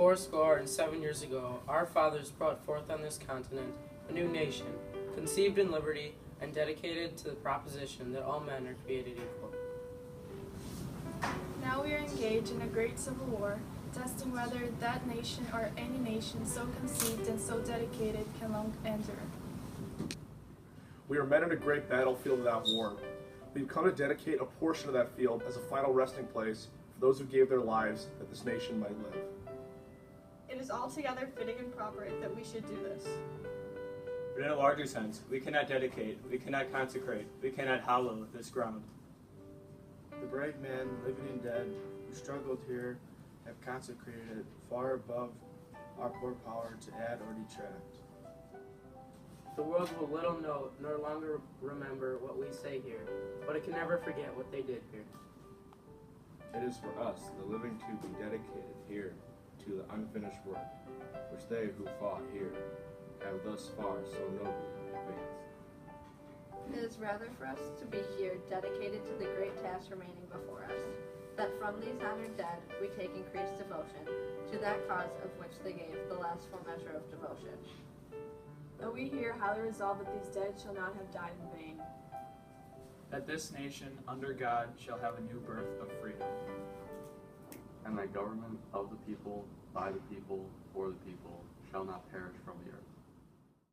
fourscore and 7 years ago, our fathers brought forth on this continent a new nation, conceived in liberty and dedicated to the proposition that all men are created equal. Now we are engaged in a great civil war, testing whether that nation or any nation so conceived and so dedicated can long endure. We are met in a great battlefield of that war. We've come to dedicate a portion of that field as a final resting place for those who gave their lives that this nation might live. It is altogether fitting and proper that we should do this. But in a larger sense, we cannot dedicate, we cannot consecrate, we cannot hallow this ground. The brave men, living and dead, who struggled here, have consecrated it far above our poor power to add or detract. The world will little note nor longer remember what we say here, but it can never forget what they did here. It is for us, the living, to be dedicated here to the unfinished work, which they who fought here have thus far so nobly advanced. It is rather for us to be here dedicated to the great task remaining before us, that from these honored dead we take increased devotion to that cause of which they gave the last full measure of devotion. That we here highly resolve that these dead shall not have died in vain. That this nation, under God, shall have a new birth of freedom. And that government of the people, by the people, for the people, shall not perish from the earth.